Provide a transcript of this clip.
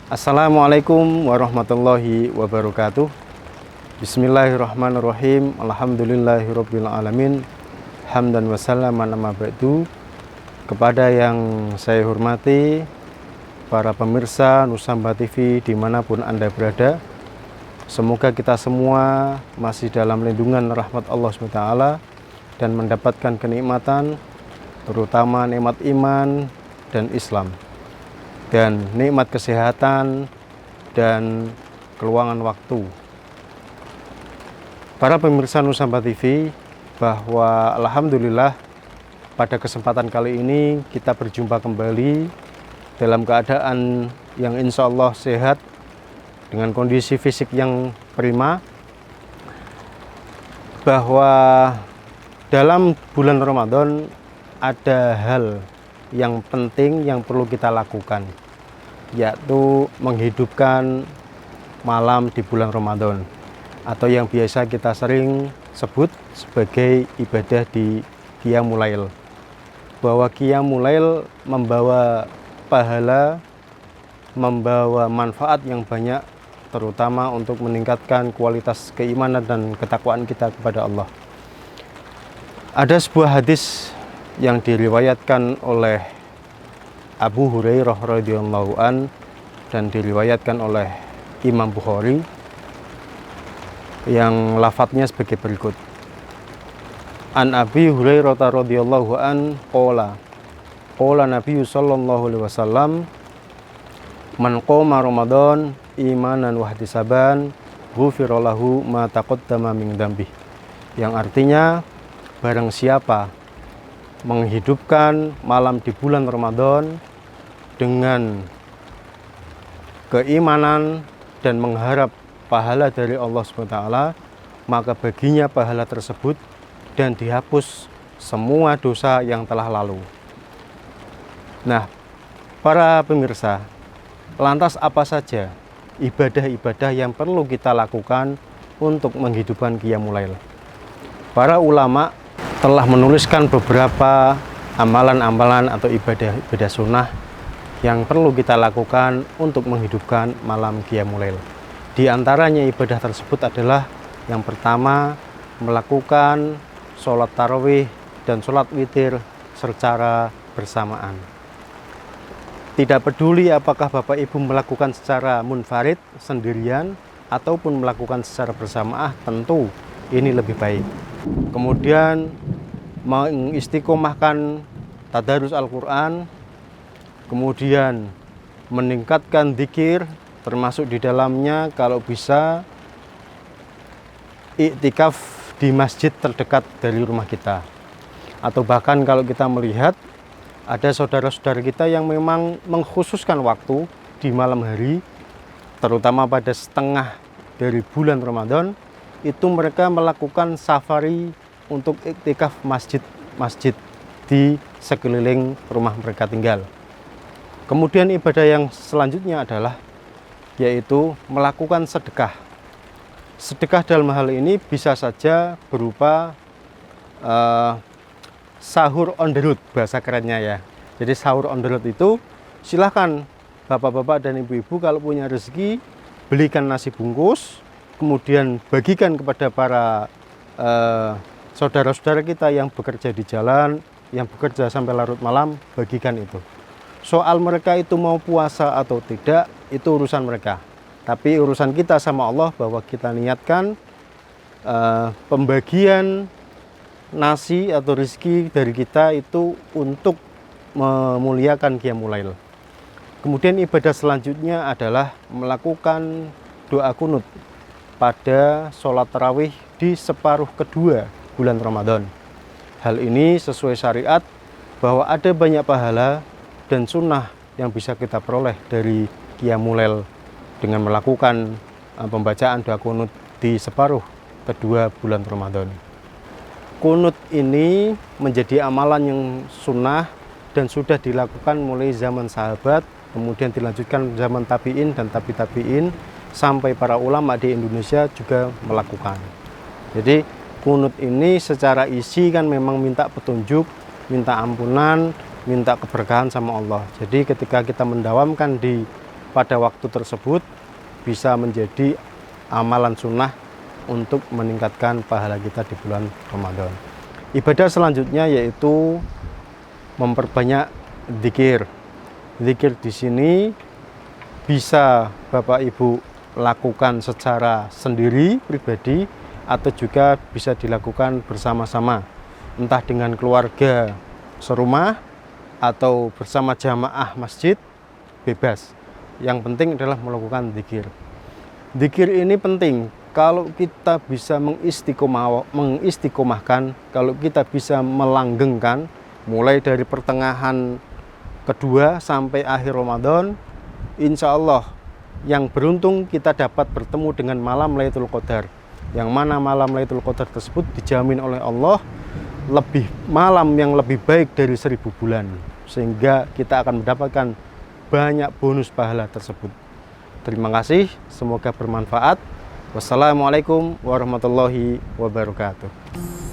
Assalamualaikum warahmatullahi wabarakatuh. Bismillahirrahmanirrahim. Alhamdulillahirabbil alamin. Hamdan wa salaman amma ba'du. Kepada yang saya hormati, para pemirsa Nusamba TV dimanapun Anda berada, semoga kita semua masih dalam lindungan rahmat Allah SWT dan mendapatkan kenikmatan, terutama nikmat iman dan Islam, dan nikmat kesehatan dan keluangan waktu. Para pemirsa Nusamba TV, bahwa alhamdulillah pada kesempatan kali ini kita berjumpa kembali dalam keadaan yang insya Allah sehat, dengan kondisi fisik yang prima, bahwa dalam bulan Ramadan ada hal yang penting yang perlu kita lakukan, yaitu menghidupkan malam di bulan Ramadan, atau yang biasa kita sering sebut sebagai ibadah di Qiyamul Lail. Bahwa Qiyamul Lail membawa pahala, membawa manfaat yang banyak, terutama untuk meningkatkan kualitas keimanan dan ketakwaan kita kepada Allah. Ada sebuah hadis yang diriwayatkan oleh Abu Hurairah radhiyallahu an dan diriwayatkan oleh Imam Bukhari, yang lafadznya sebagai berikut. An Abi Hurairah radhiyallahu an qala Nabi sallallahu alaihi wasallam, man qoma Ramadan imanan wa ihtisaban ghufira lahu ma taqaddama min dzambi. Yang artinya, barang siapa menghidupkan malam di bulan Ramadan dengan keimanan dan mengharap pahala dari Allah SWT, maka baginya pahala tersebut dan dihapus semua dosa yang telah lalu. Nah, para pemirsa, lantas apa saja ibadah-ibadah yang perlu kita lakukan untuk menghidupkan Qiyamul Lail? Para ulama telah menuliskan beberapa amalan-amalan atau ibadah-ibadah sunnah yang perlu kita lakukan untuk menghidupkan malam Qiyamul Lail. Di antaranya ibadah tersebut adalah yang pertama, melakukan sholat tarawih dan sholat witir secara bersamaan. Tidak peduli apakah Bapak Ibu melakukan secara munfarid, sendirian, ataupun melakukan secara bersamaan, tentu ini lebih baik. Kemudian mengistiqomahkan tadarus Al-Quran, kemudian meningkatkan zikir, termasuk di dalamnya kalau bisa iktikaf di masjid terdekat dari rumah kita. Atau bahkan kalau kita melihat ada saudara-saudara kita yang memang mengkhususkan waktu di malam hari, terutama pada setengah dari bulan Ramadan, itu mereka melakukan safari untuk iktikaf masjid-masjid di sekeliling rumah mereka tinggal. Kemudian ibadah yang selanjutnya adalah yaitu melakukan sedekah. Sedekah dalam hal ini bisa saja berupa sahur on the road, bahasa kerennya ya. Jadi sahur on the road itu silahkan bapak-bapak dan ibu-ibu kalau punya rezeki, belikan nasi bungkus, kemudian bagikan kepada para saudara-saudara kita yang bekerja di jalan, yang bekerja sampai larut malam, bagikan itu. Soal mereka itu mau puasa atau tidak, itu urusan mereka. Tapi urusan kita sama Allah bahwa kita niatkan pembagian nasi atau rezeki dari kita itu untuk memuliakan Qiyamul Lail. Kemudian ibadah selanjutnya adalah melakukan doa kunut pada sholat tarawih di separuh kedua bulan Ramadan. Hal ini sesuai syariat bahwa ada banyak pahala dan sunnah yang bisa kita peroleh dari Qiyamul Lail dengan melakukan pembacaan doa kunut di separuh kedua bulan Ramadan. Kunut ini menjadi amalan yang sunnah dan sudah dilakukan mulai zaman sahabat, kemudian dilanjutkan zaman tabi'in dan tabi-tabi'in, sampai para ulama di Indonesia juga melakukan. Jadi kunut ini secara isi kan memang minta petunjuk, minta ampunan, minta keberkahan sama Allah. Jadi ketika kita mendawamkan di pada waktu tersebut bisa menjadi amalan sunnah untuk meningkatkan pahala kita di bulan Ramadan. Ibadah selanjutnya yaitu memperbanyak zikir. Zikir di sini bisa Bapak Ibu lakukan secara sendiri pribadi atau juga bisa dilakukan bersama-sama, entah dengan keluarga serumah atau bersama jamaah masjid, bebas. Yang penting adalah melakukan zikir. Zikir ini penting kalau kita bisa mengistiqomahkan, kalau kita bisa melanggengkan mulai dari pertengahan kedua sampai akhir Ramadan, insya Allah yang beruntung kita dapat bertemu dengan malam Lailatul Qadar, yang mana malam Lailatul Qadar tersebut dijamin oleh Allah malam yang lebih baik dari 1000 bulan, sehingga kita akan mendapatkan banyak bonus pahala tersebut. Terima kasih, semoga bermanfaat. Wassalamualaikum warahmatullahi wabarakatuh.